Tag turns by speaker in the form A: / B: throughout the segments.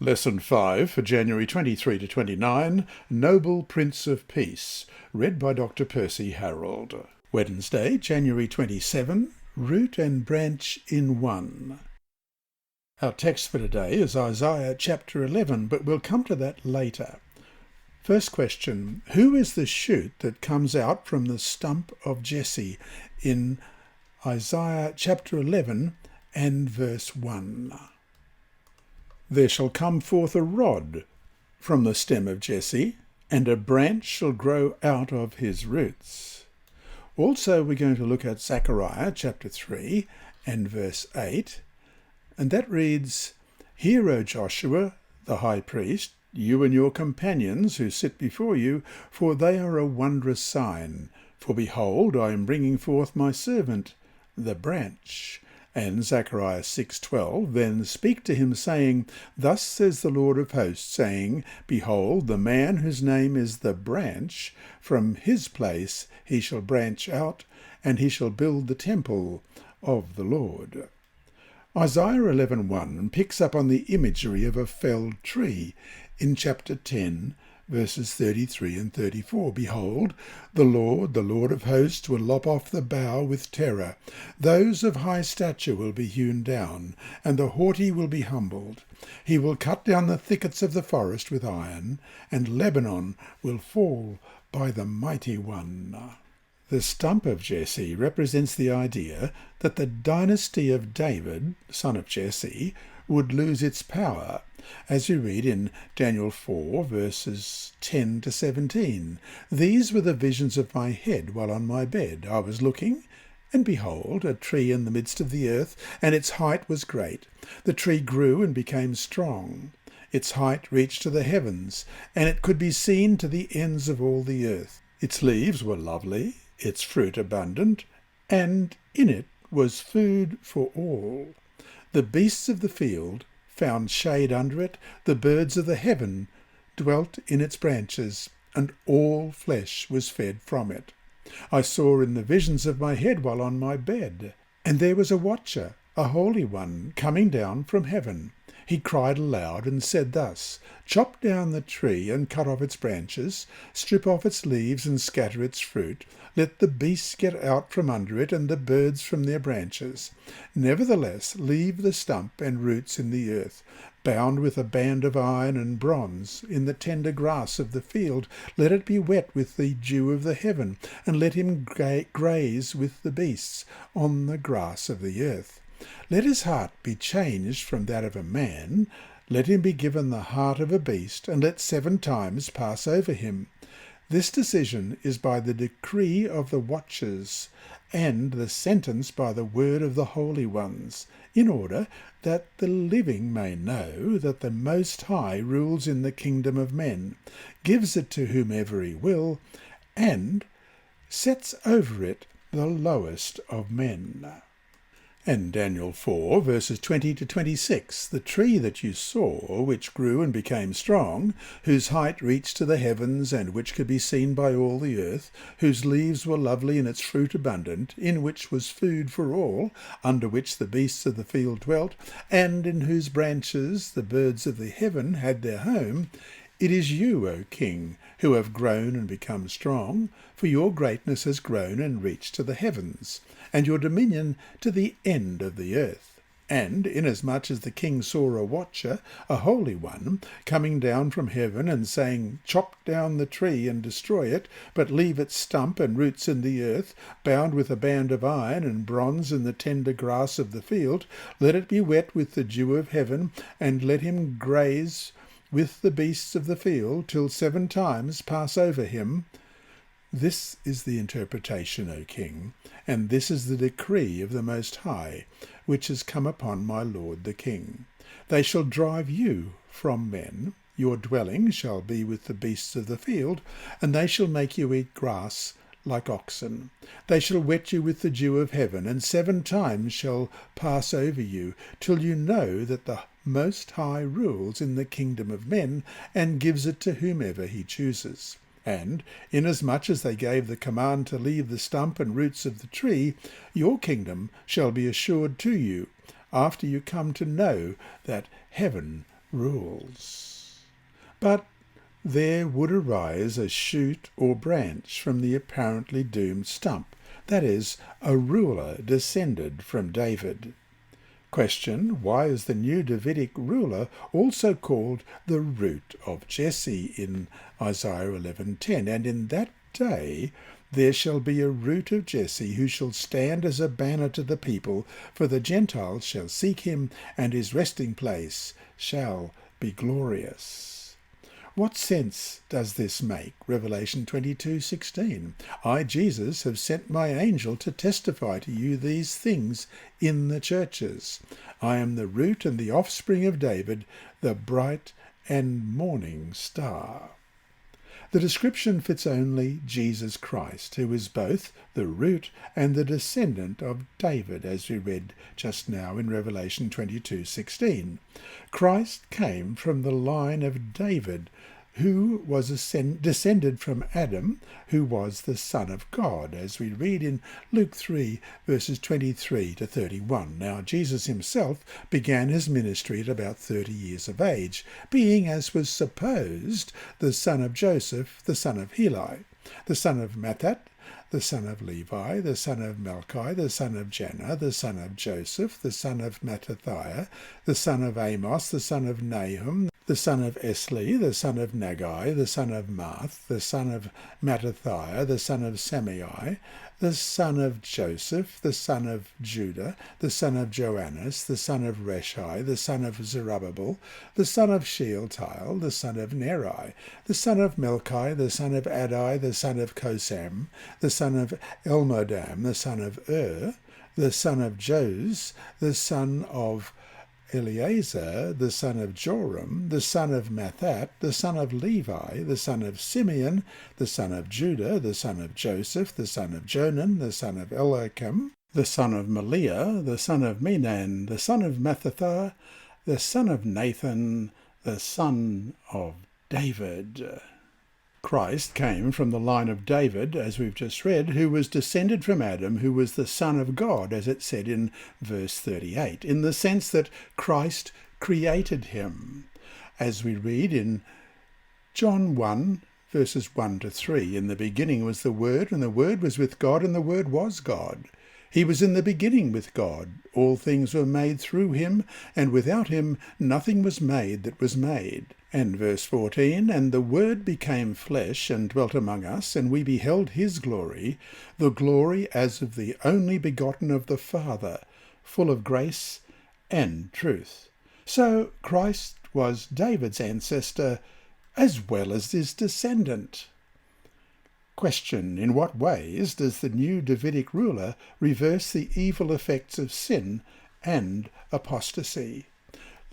A: Lesson 5 for January 23 to 29, Noble Prince of Peace, read by Dr. Percy Harrold. Wednesday, January 27, Root and Branch in One. Our text for today is Isaiah chapter 11, but we'll come to that later. First question, who is the shoot that comes out from the stump of Jesse in Isaiah chapter 11 and verse 1? There shall come forth a rod from the stem of Jesse, and a branch shall grow out of his roots. Also, we're going to look at Zechariah chapter 3 and verse 8, and that reads, Hear, O Joshua, the high priest, you and your companions who sit before you, for they are a wondrous sign. For behold, I am bringing forth my servant, the branch. And Zechariah 6:12, Then speak to him, saying, Thus says the Lord of hosts, saying, Behold, the man whose name is the branch, from his place he shall branch out, and he shall build the temple of the Lord. Isaiah 11:1 picks up on the imagery of a felled tree in chapter 10, verses 33 and 34. Behold, the Lord of hosts, will lop off the bough with terror. Those of high stature will be hewn down, and the haughty will be humbled. He will cut down the thickets of the forest with iron, and Lebanon will fall by the mighty one. The stump of Jesse represents the idea that the dynasty of David, son of Jesse, would lose its power, as we read in Daniel 4, verses 10 to 17. These were the visions of my head while on my bed. I was looking, and behold, a tree in the midst of the earth, and its height was great. The tree grew and became strong. Its height reached to the heavens, and it could be seen to the ends of all the earth. Its leaves were lovely, its fruit abundant, and in it was food for all. The beasts of the field found shade under it, the birds of the heaven dwelt in its branches, and all flesh was fed from it. I saw in the visions of my head while on my bed, and there was a watcher, a holy one, coming down from heaven. He cried aloud and said thus, Chop down the tree and cut off its branches, strip off its leaves and scatter its fruit. Let the beasts get out from under it and the birds from their branches. Nevertheless, leave the stump and roots in the earth, bound with a band of iron and bronze in the tender grass of the field. Let it be wet with the dew of the heaven, and let him graze with the beasts on the grass of the earth. Let his heart be changed from that of a man. Let him be given the heart of a beast, and let 7 times pass over him. This decision is by the decree of the watchers, and the sentence by the word of the holy ones, in order that the living may know that the Most High rules in the kingdom of men, gives it to whomever he will, and sets over it the lowest of men. And Daniel 4, verses 20 to 26, The tree that you saw, which grew and became strong, whose height reached to the heavens, and which could be seen by all the earth, whose leaves were lovely and its fruit abundant, in which was food for all, under which the beasts of the field dwelt, and in whose branches the birds of the heaven had their home, it is you, O King, who have grown and become strong, for your greatness has grown and reached to the heavens, and your dominion to the end of the earth. And inasmuch as the king saw a watcher, a holy one, coming down from heaven and saying, Chop down the tree and destroy it, but leave its stump and roots in the earth, bound with a band of iron and bronze in the tender grass of the field, let it be wet with the dew of heaven, and let him graze with the beasts of the field, till 7 times pass over him. This is the interpretation, O King, and this is the decree of the Most High, which has come upon my lord the King. They shall drive you from men, your dwelling shall be with the beasts of the field, and they shall make you eat grass like oxen. They shall wet you with the dew of heaven, and 7 times shall pass over you, till you know that the Most High rules in the kingdom of men, and gives it to whomever he chooses. And, inasmuch as they gave the command to leave the stump and roots of the tree, your kingdom shall be assured to you, after you come to know that heaven rules. But there would arise a shoot or branch from the apparently doomed stump, that is, a ruler descended from David. Question: why is the new Davidic ruler also called the root of Jesse in Isaiah 11:10? And in that day there shall be a root of Jesse, who shall stand as a banner to the people, for the Gentiles shall seek him, and his resting place shall be glorious. What sense does this make? Revelation 22:16. I, Jesus, have sent my angel to testify to you these things in the churches. I am the root and the offspring of David, the bright and morning star. The description fits only Jesus Christ, who is both the root and the descendant of David, as we read just now in Revelation 22:16. Christ came from the line of David, who was descended from Adam, who was the Son of God, as we read in Luke 3, verses 23 to 31. Now Jesus himself began his ministry at about 30 years of age, being, as was supposed, the son of Joseph, the son of Heli, the son of Matthat, the son of Levi, the son of Melchi, the son of Janna, the son of Joseph, the son of Mattathiah, the son of Amos, the son of Nahum, the son of Esli, the son of Nagai, the son of Maath, the son of Mattathiah, the son of Semei, the son of Joseph, the son of Judah, the son of Joannes, the son of Reshi, the son of Zerubbabel, the son of Shealtiel, the son of Neri, the son of Melchi, the son of Adai, the son of Cosam, the son of Elmodam, the son of the son of Joz, the son of Eleazar, the son of Joram, the son of Matthat, the son of Levi, the son of Simeon, the son of Judah, the son of Joseph, the son of Jonan, the son of Eliakim, the son of Meliah, the son of Menan, the son of Mattathiah, the son of Nathan, the son of David. Christ came from the line of David, as we've just read, who was descended from Adam, who was the Son of God, as it said in verse 38, in the sense that Christ created him, as we read in John 1, verses 1 to 3. In the beginning was the Word, and the Word was with God, and the Word was God. He was in the beginning with God. All things were made through him, and without him nothing was made that was made. And verse 14, and the Word became flesh and dwelt among us, and we beheld his glory, the glory as of the only begotten of the Father, full of grace and truth. So Christ was David's ancestor as well as his descendant. Question: in what ways does the new Davidic ruler reverse the evil effects of sin and apostasy?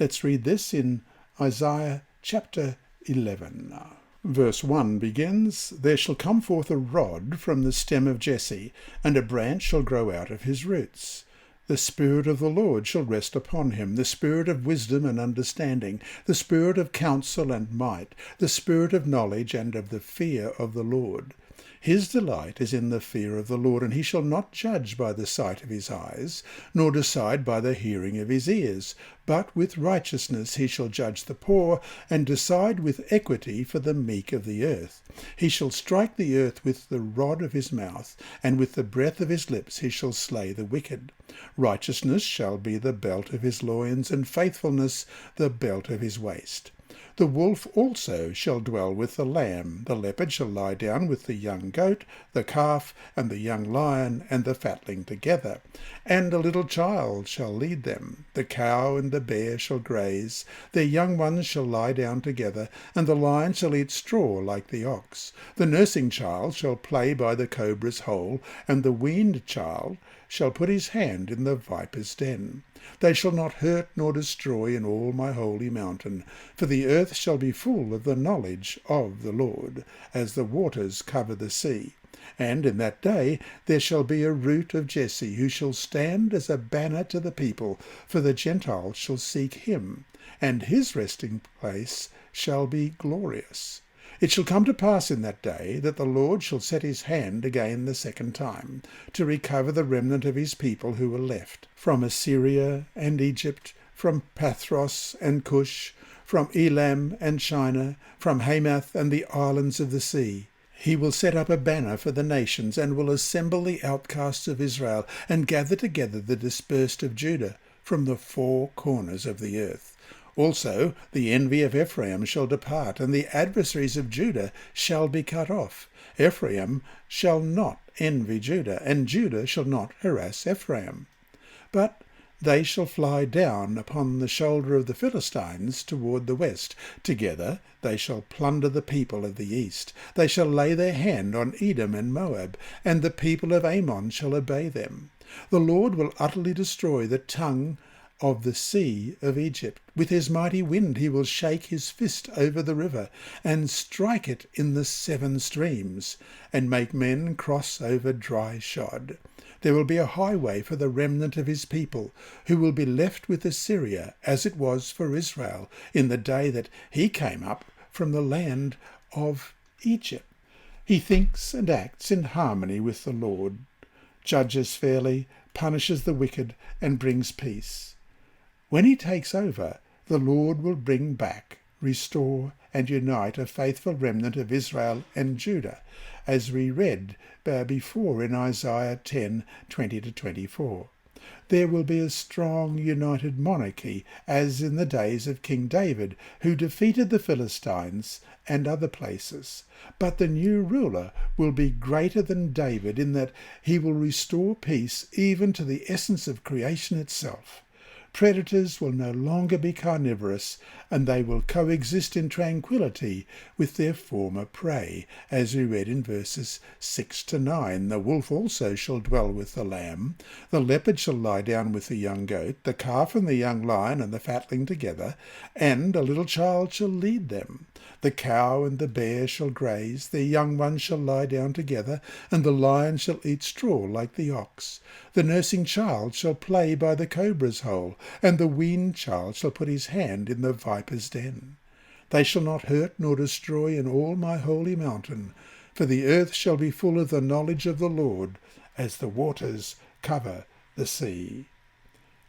A: Let's read this in Isaiah chapter 11. Verse 1 begins, There shall come forth a rod from the stem of Jesse, and a branch shall grow out of his roots. The Spirit of the Lord shall rest upon him, the Spirit of wisdom and understanding, the Spirit of counsel and might, the Spirit of knowledge and of the fear of the Lord. His delight is in the fear of the Lord, and he shall not judge by the sight of his eyes, nor decide by the hearing of his ears, but with righteousness he shall judge the poor, and decide with equity for the meek of the earth. He shall strike the earth with the rod of his mouth, and with the breath of his lips he shall slay the wicked. Righteousness shall be the belt of his loins, and faithfulness the belt of his waist. The wolf also shall dwell with the lamb, the leopard shall lie down with the young goat, the calf and the young lion and the fatling together, and a little child shall lead them. The cow and the bear shall graze, their young ones shall lie down together, and the lion shall eat straw like the ox. The nursing child shall play by the cobra's hole, and the weaned child shall put his hand in the viper's den. They shall not hurt nor destroy in all my holy mountain, for the earth shall be full of the knowledge of the Lord, as the waters cover the sea. And in that day there shall be a root of Jesse, who shall stand as a banner to the people, for the Gentiles shall seek him, and his resting place shall be glorious. It shall come to pass in that day that the Lord shall set his hand again the second time, to recover the remnant of his people who were left, from Assyria and Egypt, from Pathros and Cush, from Elam and Shinar, from Hamath and the islands of the sea. He will set up a banner for the nations, and will assemble the outcasts of Israel, and gather together the dispersed of Judah from the four corners of the earth. Also the envy of Ephraim shall depart, and the adversaries of Judah shall be cut off. Ephraim shall not envy Judah, and Judah shall not harass Ephraim. But they shall fly down upon the shoulder of the Philistines toward the west. Together they shall plunder the people of the east. They shall lay their hand on Edom and Moab, and the people of Ammon shall obey them. The Lord will utterly destroy the tongue of the sea of Egypt. With his mighty wind he will shake his fist over the river, and strike it in the seven streams, and make men cross over dry shod. There will be a highway for the remnant of his people, who will be left with Assyria, as it was for Israel in the day that he came up from the land of Egypt. He thinks and acts in harmony with the Lord, judges fairly, punishes the wicked, and brings peace. When he takes over, the Lord will bring back, restore, and unite a faithful remnant of Israel and Judah, as we read before in Isaiah 10:20-24. There will be a strong united monarchy, as in the days of King David, who defeated the Philistines and other places. But the new ruler will be greater than David, in that he will restore peace even to the essence of creation itself. Predators will no longer be carnivorous, and they will coexist in tranquility with their former prey, as we read in verses 6-9. The wolf also shall dwell with the lamb, the leopard shall lie down with the young goat, the calf and the young lion and the fatling together, and a little child shall lead them. The cow and the bear shall graze, their young ones shall lie down together, and the lion shall eat straw like the ox. The nursing child shall play by the cobra's hole, and the weaned child shall put his hand in the viper's den. They shall not hurt nor destroy in all my holy mountain, for the earth shall be full of the knowledge of the Lord, as the waters cover the sea.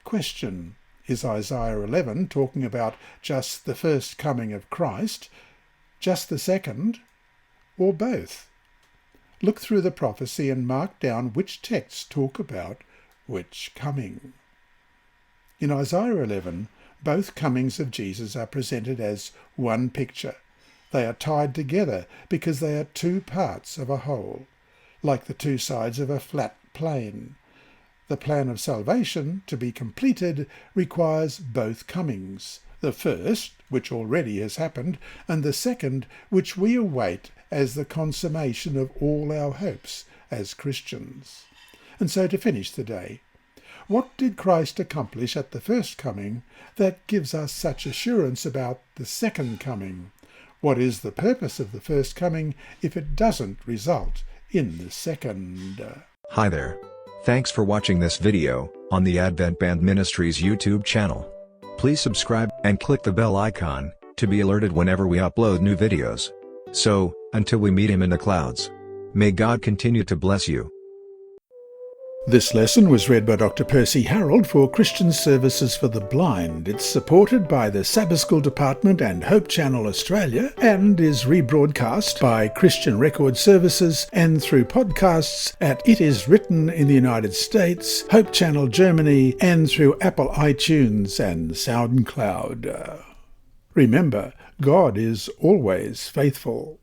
A: Question: is Isaiah 11 talking about just the first coming of Christ, just the second, or both? Look through the prophecy and mark down which texts talk about which coming. In Isaiah 11, both comings of Jesus are presented as one picture. They are tied together because they are two parts of a whole, like the two sides of a flat plane. The plan of salvation, to be completed, requires both comings, the first, which already has happened, and the second, which we await as the consummation of all our hopes as Christians. And so to finish the day, what did Christ accomplish at the first coming that gives us such assurance about the second coming? What is the purpose of the first coming if it doesn't result in the second?
B: Hi there. Thanks for watching this video on the Advent-band Ministries YouTube channel. Please subscribe and click the bell icon to be alerted whenever we upload new videos. So, until we meet him in the clouds, may God continue to bless you.
A: This lesson was read by Dr. Percy Harrold for Christian Services for the Blind. It's supported by the Sabbath School Department and Hope Channel Australia, and is rebroadcast by Christian Record Services and through podcasts at It Is Written in the United States, Hope Channel Germany, and through Apple iTunes and SoundCloud. Remember, God is always faithful.